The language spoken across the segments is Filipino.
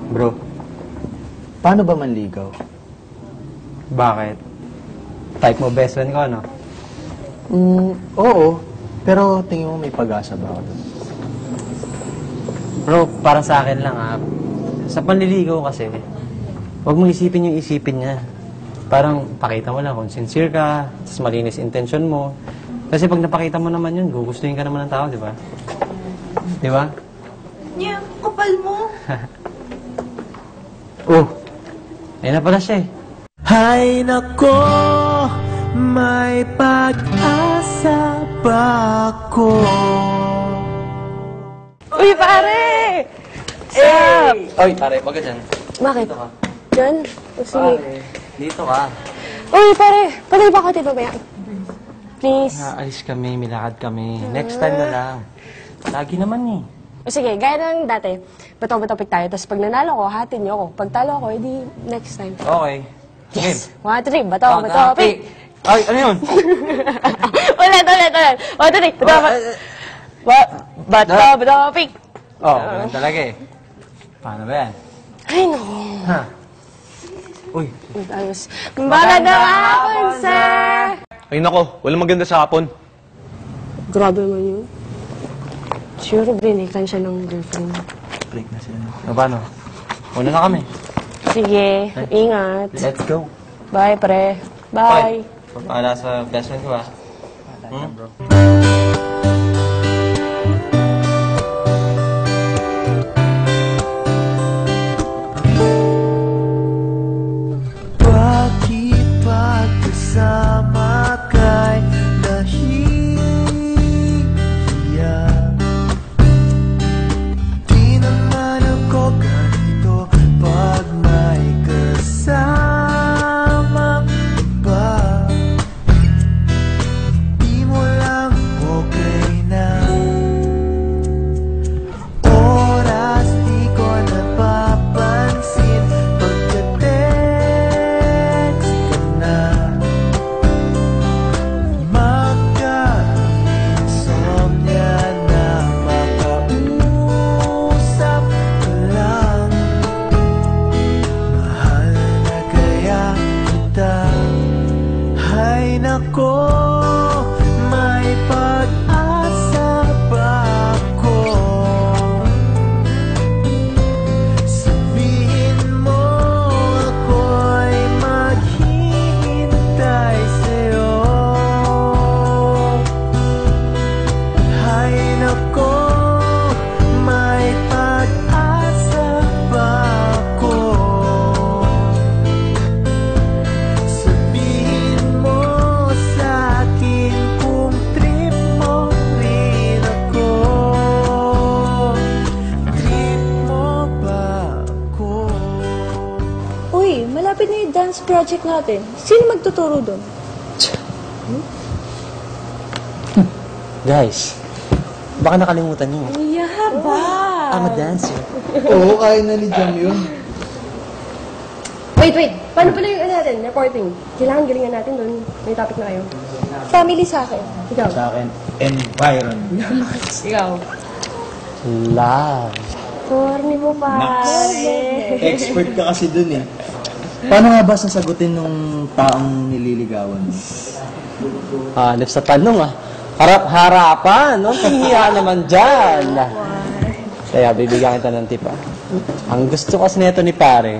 Bro, Paano ba manligaw? bakit? Type mo best friend ko, no? Oo. Pero tingin mo may pag-asa ba ako doon? Bro, para sa akin lang sa panliligaw kasi, huwag mong isipin yung isipin niya. Parang pakita mo lang kung sincere ka, tapos malinis intention mo. Kasi pag napakita mo naman yun, gugustuhin ka naman ng tao, di ba? Di ba? Niya, kapal mo. Oh, ayun na pala siya eh. Hay nako, may pag-asa ba ako? Uy, pare! Oy, pare, wag ka dyan. Bakit? Dito ka. Diyan? O, sige. Dito ka. Uy, pare! Patay ba ako dito ba yan? Please. Aalis kami, milakad kami. Next time na lang. Lagi naman eh. O sige, gaya ng dati. Bato-bato pick tayo. Tapos pag nanalo ko, hatin niyo ako. Pag talo ako, edi next time. Okay. Yes! 1, 2, 3. Bato-bato pick! Ay, ano yun? Ulit! 1, 2, 3. Bato-bato pick! Oo, ganun talaga eh. Paano ba yan? Ay, naku. Ha? Uy. Ayos. Magandang hapon, sir! Ay nako, walang maganda sa hapon. Grabe naman yun. Siguro brinigtan siya ng girlfriend. Break na sila. O, paano? Una na kami. Sige, ingat. Let's go. Bye, pre. Bye. Pagpala sa best friend ko, bro. Bakit pagkasama kay nahihiya? Di naman ako ganito pag may kasama ba? Di mo lang okay na. Oras di ko napapansin pagka-text ka na. Magka-insomnia na makausap ka lang. Mahal na kaya kita. Hay nako, may pag-asa ba ako? Sabihin mo ako'y maghihintay sa'yo. Hay nako, may pag-asa ba ako? Sabihin mo sa'kin kung trip mo rin ako. Trip mo ba ako? Uy, malapit na yung dance project natin. Sino magtuturo doon? Guys, baka nakalimutan niyo. Yaba! I'm a dancer. Oo, kaya na ni Jam yun. Wait. Paano pala yung natin? Reporting. Kailangan galingan natin doon. May topic na kayo. Family sa akin. Ikaw. Sa akin, environment. Ikaw. Love. Corny mo, pare. Expert ka kasi dun eh. Paano nga ba sasagutin nung taong nililigawan mo? Hanip sa tanong Harap-harapan, no? Kahiya naman dyan. Kaya bibigyan kita ng tip, Ang gusto kasi nito ni pare,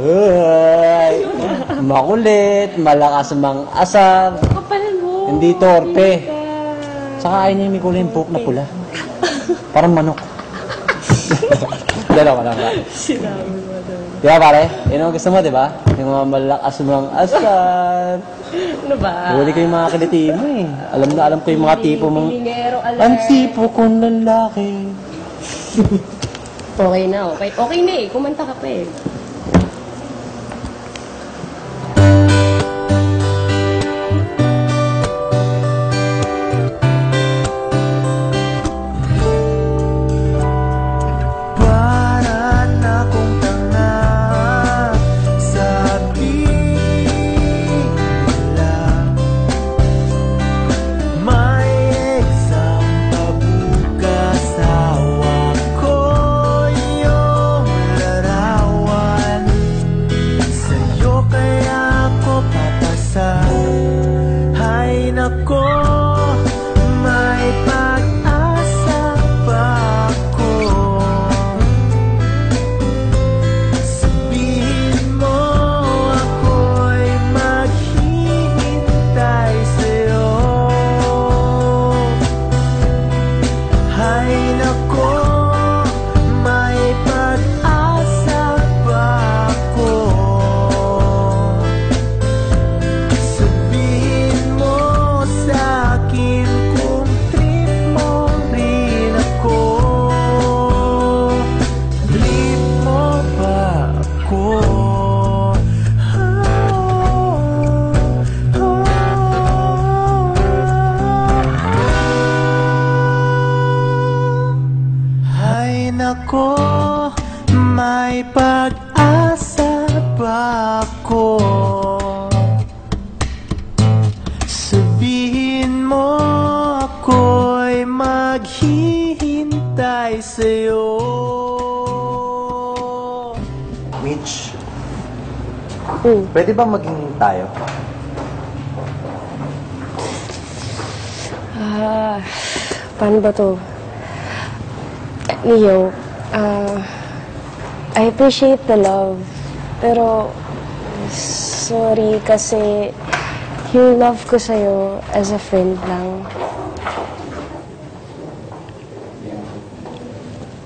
ay, makulit, malakas mang asar, Kapalan mo. hindi torpe. Saka ayaw niya yung may kulay yung buhok na pula. Parang manok. Dalawa lang, pare. Di ba, pare? Yun ang gusto mo, di ba? Yung mga malakas mang asar. Ano ba? Huli ko yung mga kiliti mo eh. Alam na alam ko yung mga tipo mong... Pilingero, alert. Ang tipo kong lalaki. Okay na, okay. Okay na eh. Kumanta ka pa eh. Para na kung tanga sa bigla. May exam pa bukas, hawak ko yung nako, may pag-asa pa ako. Sabihin mo ako'y maghihintay sa'yo. Hay nako, may pag-asa pa ako. Sabihin mo sa'kin kung trip mo rin ako. Trip mo ba ako? Ay nako, may pag-asa pa ako. Sabihin mo ako'y maghihintay sa'yo. Mitch, pwede ba maging tayo? Paano ba to? Neo, I appreciate the love, pero sorry kasi yung love ko sa'yo as a friend lang.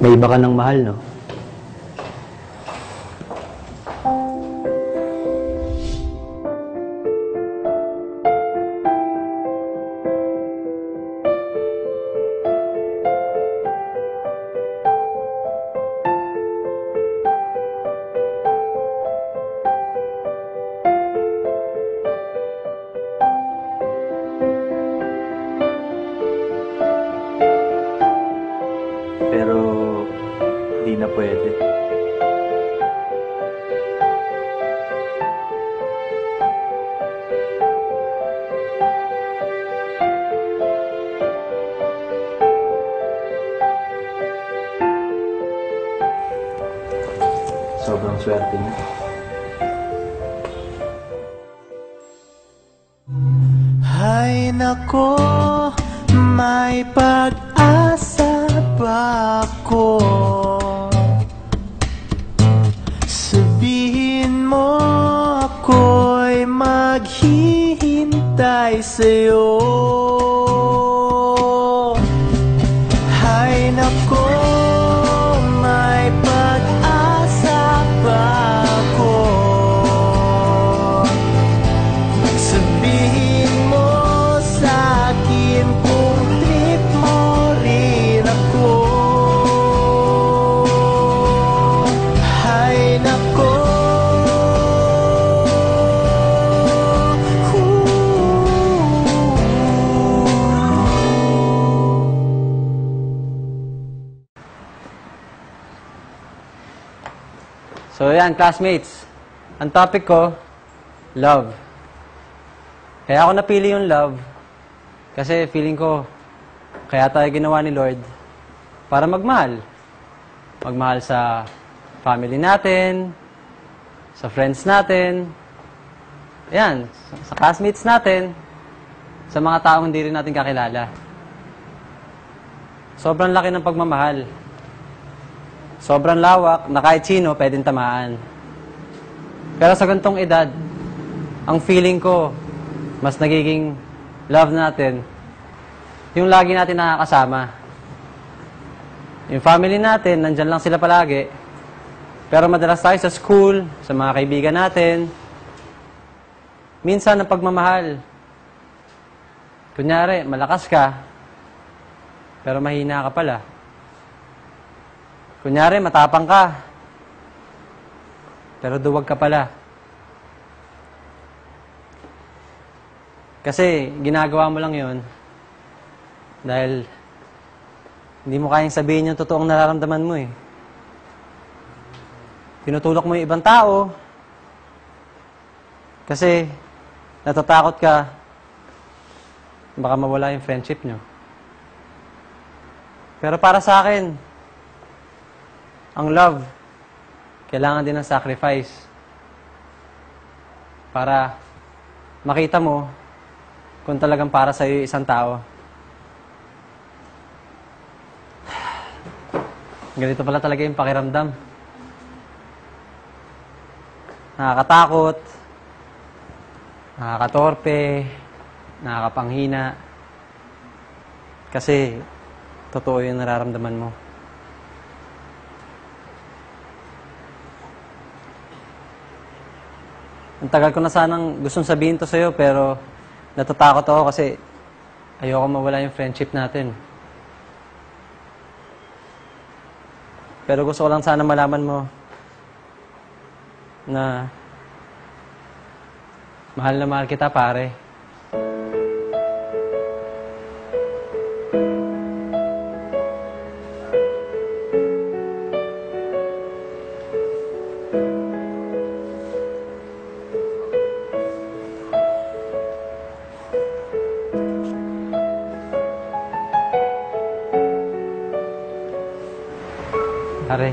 May iba ka ng mahal, no? Pero di na pwede. Sobrang swerte niya. Ay nako, may pag-asa pa ako. Sabihin mo ako'y maghihintay sa'yo. Ay nako, may pag-asa pa ako. Sabihin mo sa'kin kung trip mo rin ako. Hay nako, So yan, classmates. Ang topic ko, love. Kaya ako napili yung love kasi feeling ko kaya tayo ginawa ni Lord para magmahal. Magmahal sa family natin, sa friends natin, yan, sa classmates natin, sa mga taong hindi rin natin kakilala. Sobrang laki ng pagmamahal. Sobrang lawak na kahit sino pwedeng tamaan. Pero sa ganitong edad, ang feeling ko, mas nagiging love natin, yung lagi natin nakakasama. Yung family natin, nandyan lang sila palagi. Pero madalas tayo sa school, sa mga kaibigan natin. Minsan ang pagmamahal. Kunyari, malakas ka, pero mahina ka pala. Kunyari, matapang ka, pero duwag ka pala. Kasi ginagawa mo lang yon dahil hindi mo kayang sabihin yung totoong nararamdaman mo eh. Tinutulok mo yung ibang tao kasi natatakot ka baka mawala yung friendship nyo. Pero para sa akin, ang love, kailangan din ng sacrifice para makita mo kung talagang para sa'yo yung isang tao. Ganito pala talaga yung pakiramdam. Nakakatakot, nakakatorpe, nakakapanghina. Kasi, totoo yung nararamdaman mo. Ang tagal ko na sanang gustong sabihin to sa'yo, pero natatakot ako kasi ayoko mawala yung friendship natin. Pero gusto ko lang sana malaman mo na mahal kita, pare. Pare.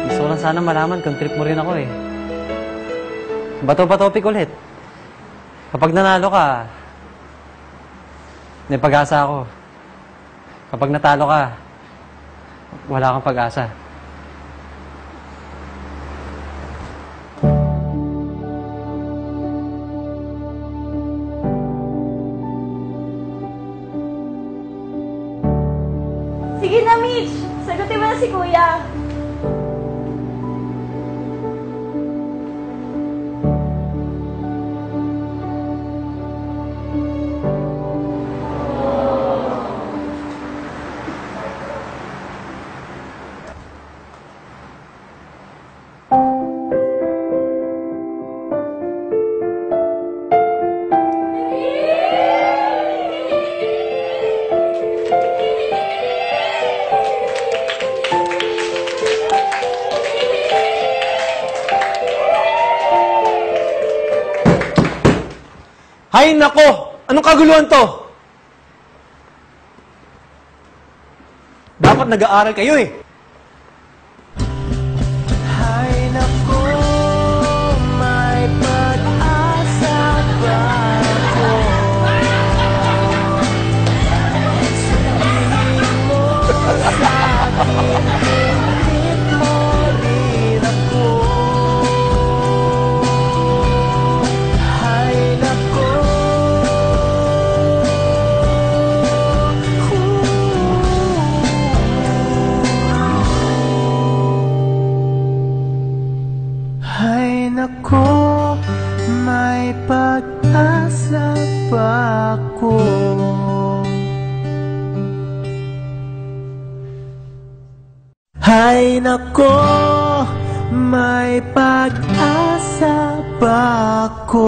Gusto ko lang sana malaman kung trip mo rin ako eh. Bato pa topic ulit. Kapag nanalo ka, may pag-asa ako. Kapag natalo ka, wala kang pag-asa. Sige na, Mitch! Sagutin mo na si Kuya. Hay nako! Anong kaguluhan to? Dapat nag-aaral kayo eh. Hay nako, may pag-asa ba ako? Sabihin mo sa akin, trip mo rin ako. Hay nako, hay nako, may pag-asa pa ako. Hay nako, may pag-asa pa ako.